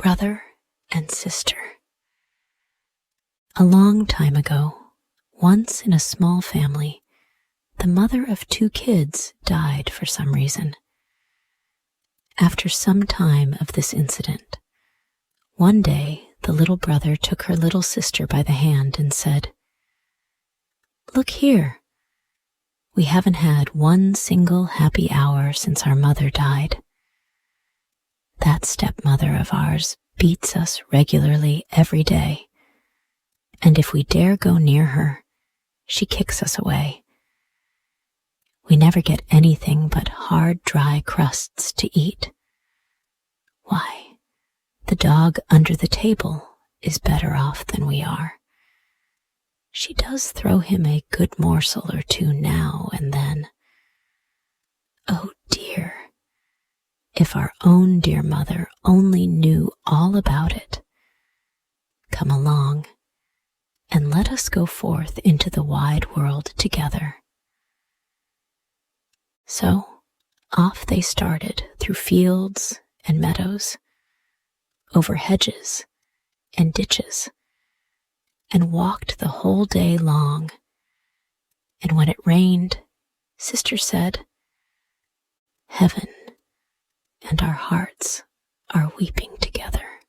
Brother and Sister. A long time ago, once in a small family, the mother of 2 kids died for some reason. After some time of this incident, one day the little brother took her little sister by the hand and said, "Look here. We haven't had one single happy hour since our mother died. That stepmother of ours beats us regularly every day, and if we dare go near her, she kicks us away. We never get anything but hard, dry crusts to eat. Why, the dog under the table is better off than we are. She does throw him a good morsel or 2 now and then. Oh dear, if our own dear mother only knew all about it. Come along, and let us go forth into the wide world together." So off they started through fields and meadows, over hedges and ditches, and walked the whole day long. And when it rained, Sister said, "Heaven and our hearts are weeping together."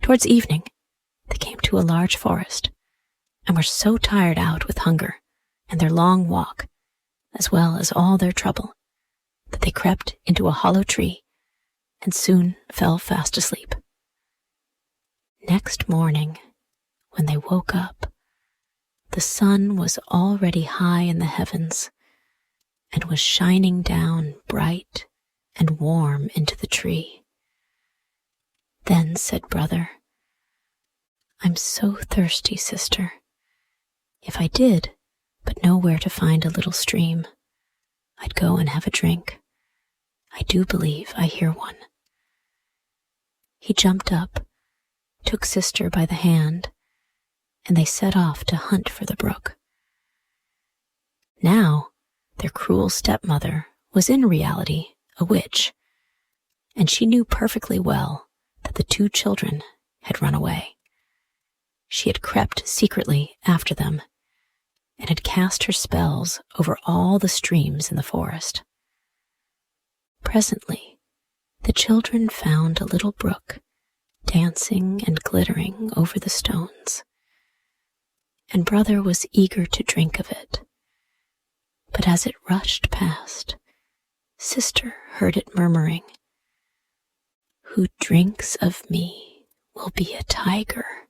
Towards evening, they came to a large forest, and were so tired out with hunger and their long walk, as well as all their trouble, that they crept into a hollow tree and soon fell fast asleep. Next morning, when they woke up, the sun was already high in the heavens and was shining down bright and warm into the tree. Then said Brother, "I'm so thirsty, Sister. If I did but know where to find a little stream, I'd go and have a drink. I do believe I hear one." He jumped up, took Sister by the hand, and they set off to hunt for the brook. Now, their cruel stepmother was in reality a witch, and she knew perfectly well that the 2 children had run away. She had crept secretly after them and had cast her spells over all the streams in the forest. Presently, the children found a little brook dancing and glittering over the stones, and Brother was eager to drink of it. But as it rushed past, Sister heard it murmuring, "Who drinks of me will be a tiger.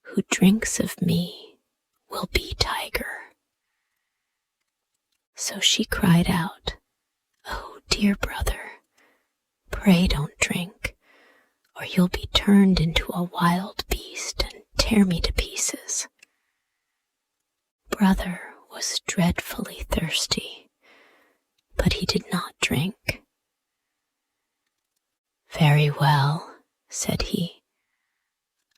Who drinks of me will be tiger." So she cried out, "Oh, dear brother, pray don't drink, or you'll be turned into a wild beast and tear me to pieces." Brother was dreadfully thirsty, but he did not drink. "Very well," said he.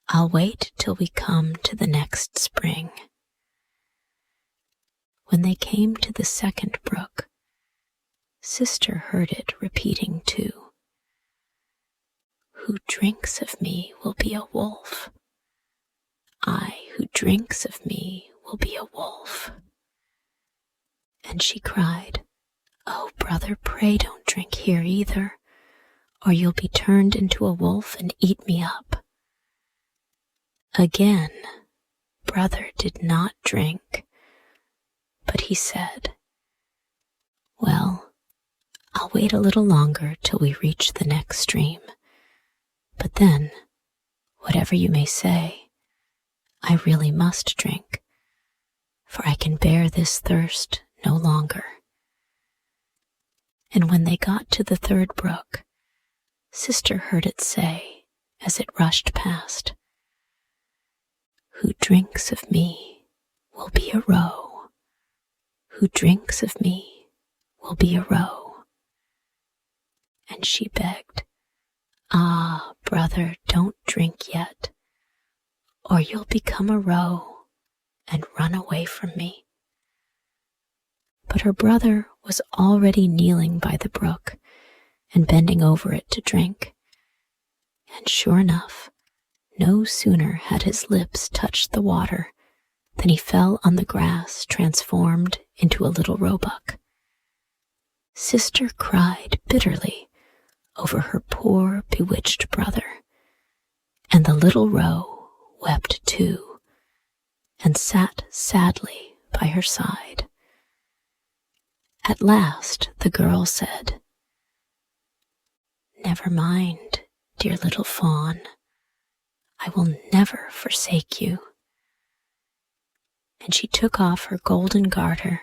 "I'll wait till we come to the next spring." When they came to the second brook, Sister heard it repeating too, "Who drinks of me will be a wolf. I who drinks of me will be a wolf." And she cried, "Oh, brother, pray don't drink here either, or you'll be turned into a wolf and eat me up." Again, Brother did not drink, but he said, "Well, I'll wait a little longer till we reach the next stream, but then, whatever you may say, I really must drink, for I can bear this thirst no longer." And when they got to the third brook, Sister heard it say, as it rushed past, "Who drinks of me will be a roe. Who drinks of me will be a roe." And she begged, "Ah, brother, don't drink yet, or you'll become a roe and run away from me." But her brother was already kneeling by the brook and bending over it to drink, And sure enough, no sooner had his lips touched the water than he fell on the grass, transformed into a little roebuck. Sister cried bitterly over her poor bewitched brother, and the little roe wept too, and sat sadly by her side. At last the girl said, "Never mind, dear little fawn, I will never forsake you." And she took off her golden garter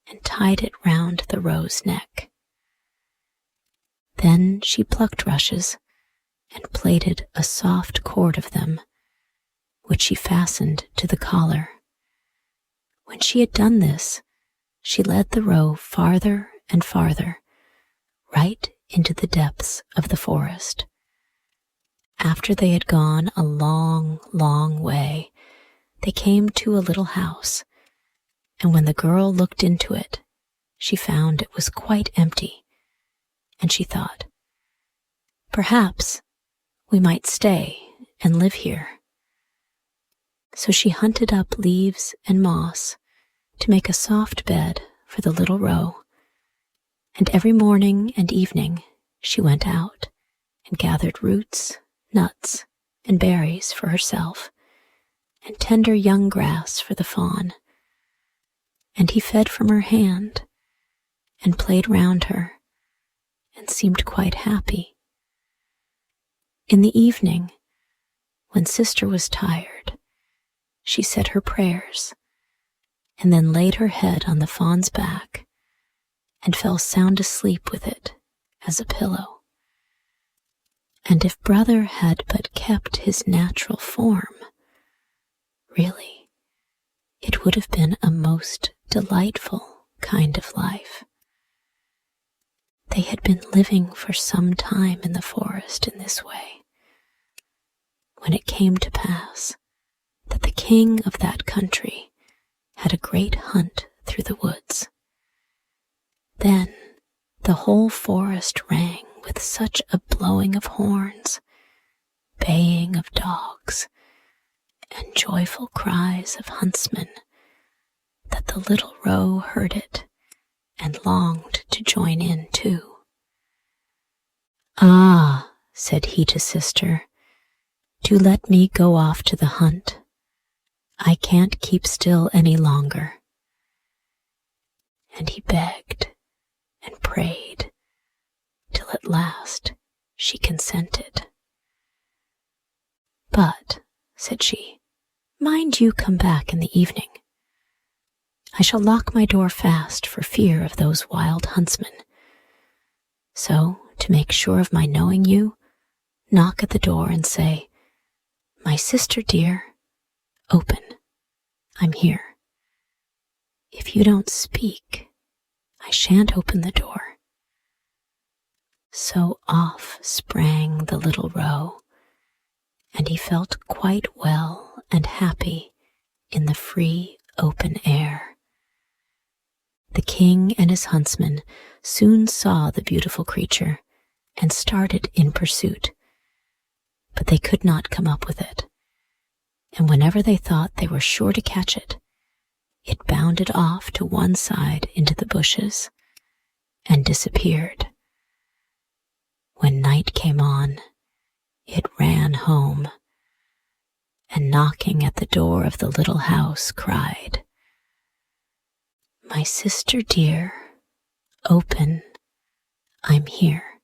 and tied it round the roe's neck. Then she plucked rushes and plaited a soft cord of them, which she fastened to the collar. When she had done this, she led the roe farther and farther, right into the depths of the forest. After they had gone a long, long way, they came to a little house, and when the girl looked into it, she found it was quite empty, and she thought, "Perhaps we might stay and live here." So she hunted up leaves and moss to make a soft bed for the little roe, and every morning and evening she went out and gathered roots, nuts, and berries for herself, and tender young grass for the fawn. And he fed from her hand, and played round her, and seemed quite happy. In the evening, when Sister was tired, she said her prayers, and then laid her head on the fawn's back, and fell sound asleep with it as a pillow. And if brother had but kept his natural form, really, it would have been a most delightful kind of life. They had been living for some time in the forest in this way, when it came to pass that the king of that country had a great hunt through the woods. Then the whole forest rang with such a blowing of horns, baying of dogs, and joyful cries of huntsmen, that the little roe heard it and longed to join in too. "Ah," said he to Sister, "do let me go off to the hunt. I can't keep still any longer." And he begged and prayed, till at last she consented. "But," said she, "mind you come back in the evening. I shall lock my door fast for fear of those wild huntsmen. So, to make sure of my knowing you, knock at the door and say, 'My sister dear, open. I'm here.' If you don't speak, I shan't open the door." So off sprang the little roe, and he felt quite well and happy in the free, open air. The king and his huntsmen soon saw the beautiful creature and started in pursuit, but they could not come up with it, and whenever they thought they were sure to catch it, it bounded off to one side into the bushes and disappeared. When night came on, it ran home, and knocking at the door of the little house cried, "My sister dear, open, I'm here."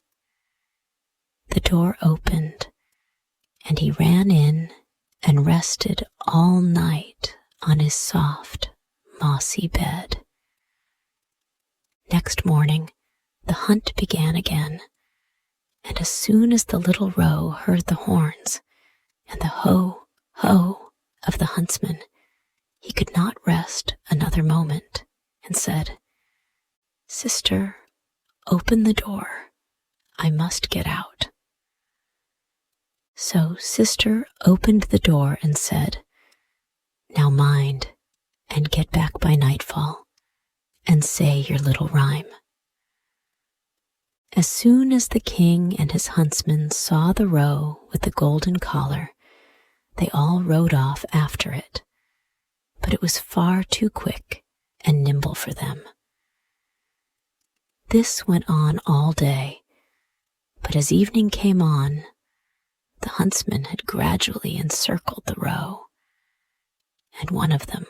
The door opened, and he ran in and rested all night on his soft, mossy bed. Next morning, the hunt began again, and as soon as the little roe heard the horns and the ho, ho of the huntsman, he could not rest another moment, and said, "Sister, open the door. I must get out." So Sister opened the door and said, "Now mind, and get back by nightfall, and say your little rhyme." As soon as the king and his huntsmen saw the roe with the golden collar, they all rode off after it, but it was far too quick and nimble for them. This went on all day, but as evening came on, the huntsmen had gradually encircled the roe, and one of them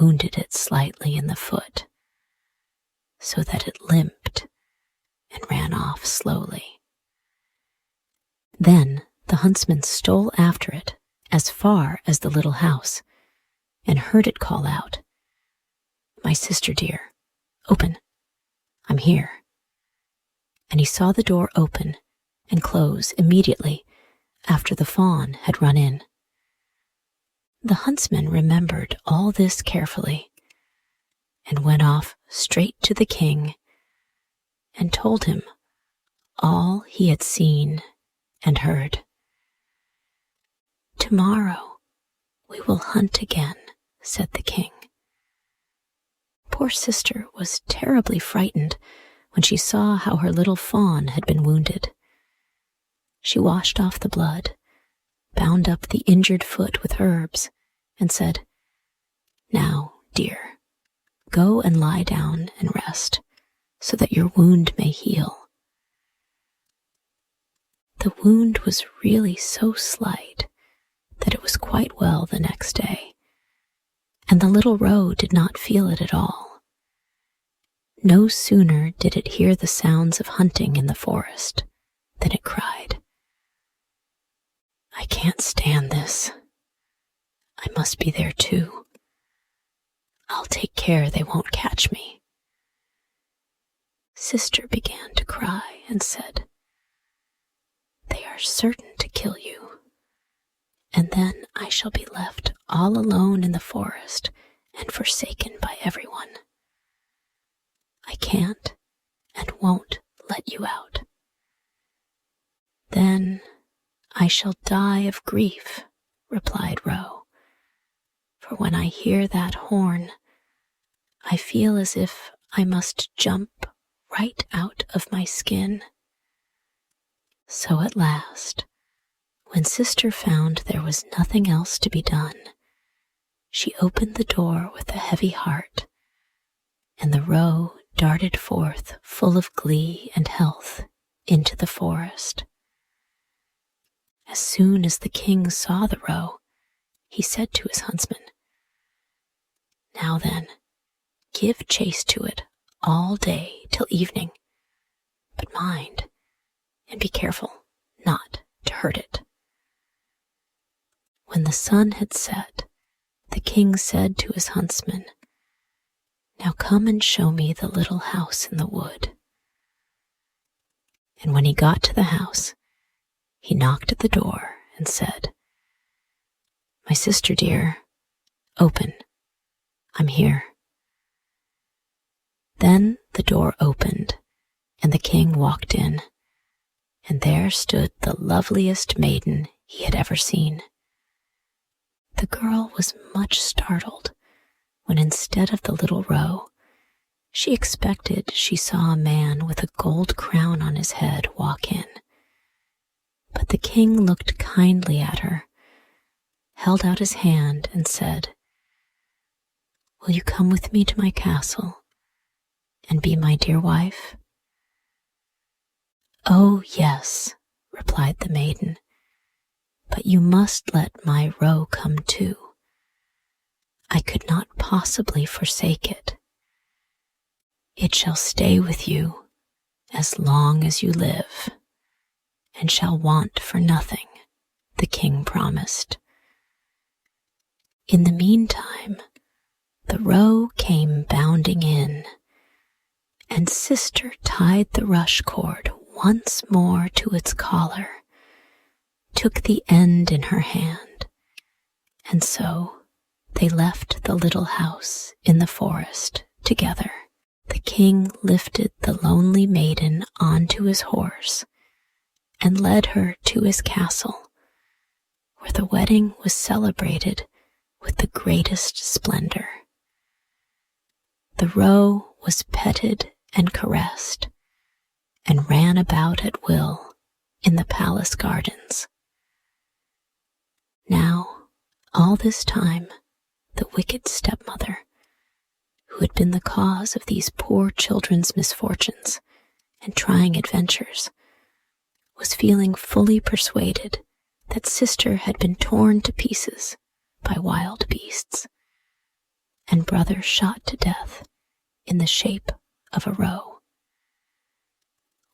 wounded it slightly in the foot, so that it limped and ran off slowly. Then the huntsman stole after it as far as the little house, and heard it call out, "My sister dear, open, I'm here." And he saw the door open and close immediately after the fawn had run in. The huntsman remembered all this carefully, and went off straight to the king and told him all he had seen and heard. "Tomorrow we will hunt again," said the king. Poor sister was terribly frightened when she saw how her little fawn had been wounded. She washed off the blood, bound up the injured foot with herbs, and said, "Now, dear, go and lie down and rest, so that your wound may heal." The wound was really so slight that it was quite well the next day, and the little roe did not feel it at all. No sooner did it hear the sounds of hunting in the forest than it cried, "I can't stand this. I must be there too. I'll take care they won't catch me." Sister began to cry and said, "They are certain to kill you, and then I shall be left all alone in the forest and forsaken by everyone. I can't and won't let you out. Then I shall die of grief," replied Roe, "for when I hear that horn, I feel as if I must jump right out of my skin." So at last, when sister found there was nothing else to be done, she opened the door with a heavy heart, and the roe darted forth full of glee and health into the forest. As soon as the king saw the roe, he said to his huntsman, "Now then, give chase to it all day till evening, but mind and be careful not to hurt it." When the sun had set, the king said to his huntsman, "Now come and show me the little house in the wood." And when he got to the house, he knocked at the door and said, "My sister dear, open, I'm here." Then the door opened, and the king walked in, and there stood the loveliest maiden he had ever seen. The girl was much startled when, instead of the little roe, she expected she saw a man with a gold crown on his head walk in. But the king looked kindly at her, held out his hand, and said, "Will you come with me to my castle and be my dear wife?" "Oh, yes," replied the maiden, "but you must let my roe come too. I could not possibly forsake it. It shall stay with you as long as you live, and shall want for nothing," the king promised. In the meantime, the roe came bounding in, and sister tied the rush cord once more to its collar, took the end in her hand, and so they left the little house in the forest together. The king lifted the lonely maiden onto his horse and led her to his castle, where the wedding was celebrated with the greatest splendor. The roe was petted and caressed, and ran about at will in the palace gardens. Now, all this time, the wicked stepmother, who had been the cause of these poor children's misfortunes and trying adventures, was feeling fully persuaded that sister had been torn to pieces by wild beasts, and brother shot to death in the shape of a roe.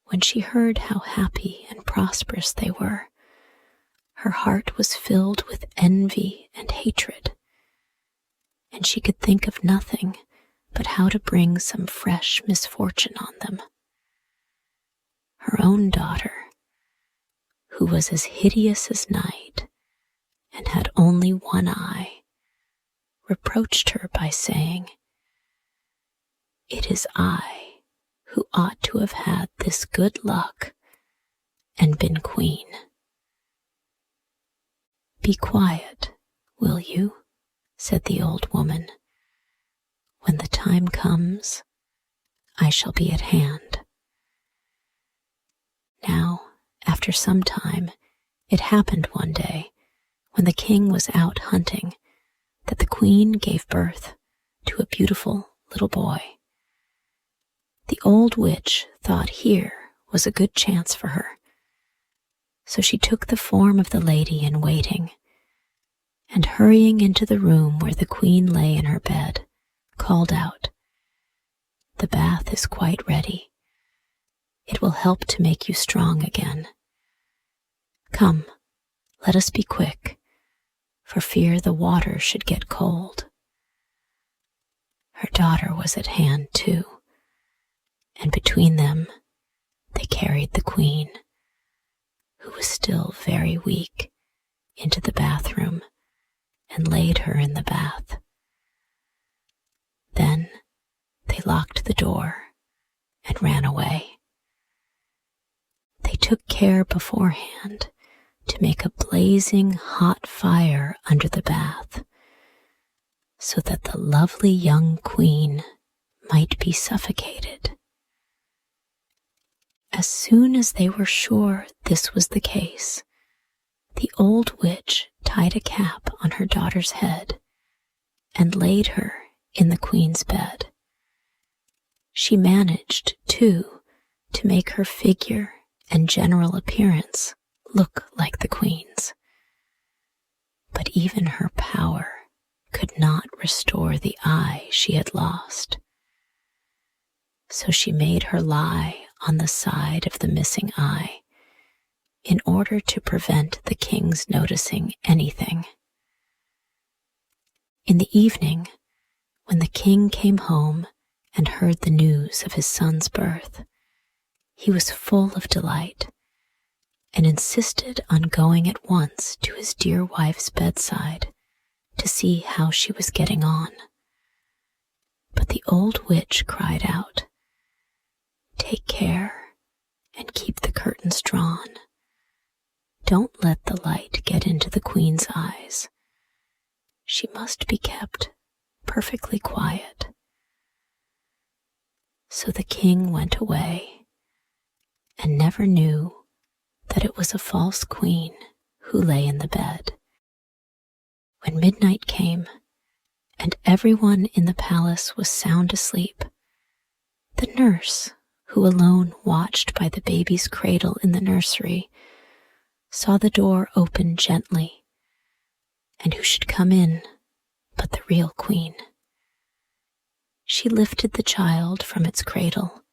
When she heard how happy and prosperous they were, her heart was filled with envy and hatred, and she could think of nothing but how to bring some fresh misfortune on them. Her own daughter, who was as hideous as night and had only one eye, reproached her by saying, "It is I who ought to have had this good luck and been queen." "Be quiet, will you?" said the old woman. "When the time comes, I shall be at hand." Now, after some time, it happened one day, when the king was out hunting, that the queen gave birth to a beautiful little boy. The old witch thought here was a good chance for her, so she took the form of the lady in waiting, and hurrying into the room where the queen lay in her bed, called out, "The bath is quite ready. It will help to make you strong again. Come, let us be quick, for fear the water should get cold." Her daughter was at hand too, and between them they carried the queen, who was still very weak, into the bathroom and laid her in the bath. Then they locked the door and ran away. They took care beforehand to make a blazing hot fire under the bath, so that the lovely young queen might be suffocated. As soon as they were sure this was the case, the old witch tied a cap on her daughter's head and laid her in the queen's bed. She managed, too, to make her figure and general appearance look like the queen's. But even her power could not restore the eye she had lost. So she made her lie on the side of the missing eye in order to prevent the king's noticing anything. In the evening, when the king came home and heard the news of his son's birth, he was full of delight and insisted on going at once to his dear wife's bedside to see how she was getting on. But the old witch cried out, "Take care and keep the curtains drawn. Don't let the light get into the queen's eyes. She must be kept perfectly quiet." So the king went away and never knew that it was a false queen who lay in the bed. When midnight came and everyone in the palace was sound asleep, the nurse, who alone watched by the baby's cradle in the nursery, saw the door open gently, and who should come in but the real queen. She lifted the child from its cradle,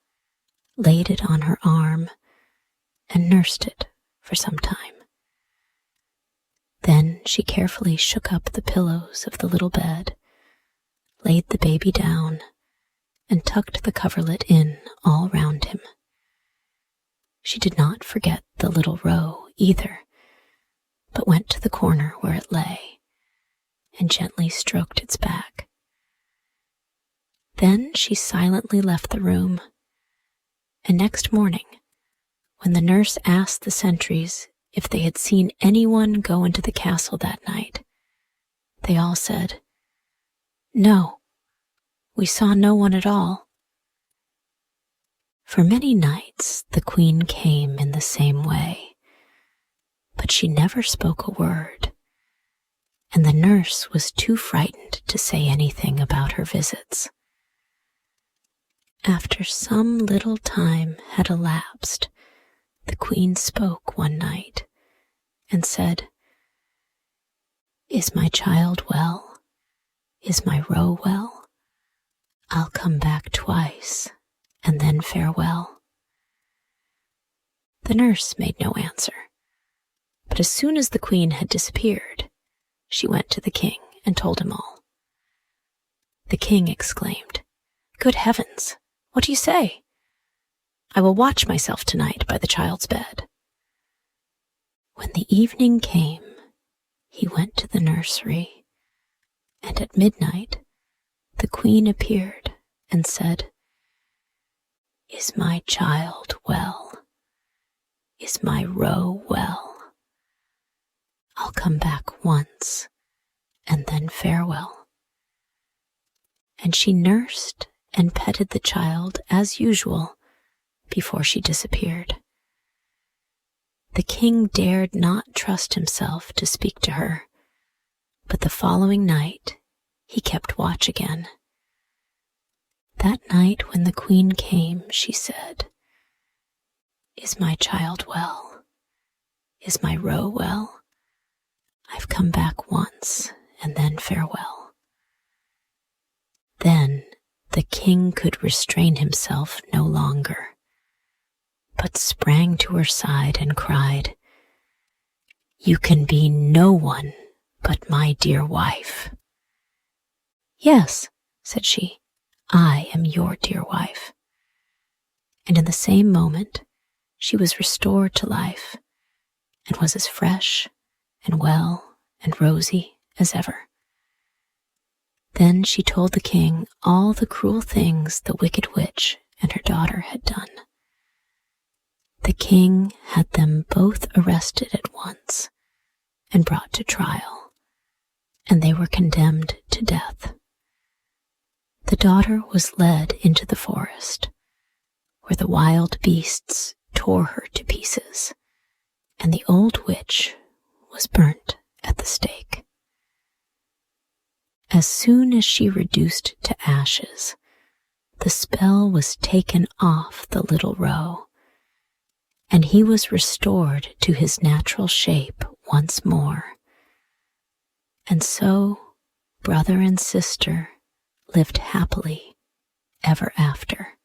laid it on her arm, and nursed it for some time. Then she carefully shook up the pillows of the little bed, laid the baby down, and tucked the coverlet in all round him. She did not forget the little roe either, but went to the corner where it lay and gently stroked its back. Then she silently left the room, and next morning, when the nurse asked the sentries if they had seen anyone go into the castle that night, they all said, "No, we saw no one at all." For many nights the queen came in the same way, but she never spoke a word, and the nurse was too frightened to say anything about her visits. After some little time had elapsed, the queen spoke one night and said, "Is my child well? Is my roe well? I'll come back twice, and then farewell." The nurse made no answer, but as soon as the queen had disappeared, she went to the king and told him all. The king exclaimed, "Good heavens! What do you say? I will watch myself tonight by the child's bed." When the evening came, he went to the nursery, and at midnight the queen appeared and said, "Is my child well? Is my roe well? I'll come back once, and then farewell." And she nursed and petted the child as usual before she disappeared. The king dared not trust himself to speak to her, but the following night he kept watch again. That night when the queen came, she said, "Is my child well? Is my roe well? I've come back once, and then farewell." Then the king could restrain himself no longer, but sprang to her side and cried, "You can be no one but my dear wife." "Yes," said she, "I am your dear wife." And in the same moment, she was restored to life and was as fresh and well and rosy as ever. Then she told the king all the cruel things the wicked witch and her daughter had done. The king had them both arrested at once and brought to trial, and they were condemned to death. The daughter was led into the forest, where the wild beasts tore her to pieces, and the old witch was burnt at the stake. As soon as she reduced to ashes, the spell was taken off the little roe, and he was restored to his natural shape once more. And so brother and sister lived happily ever after.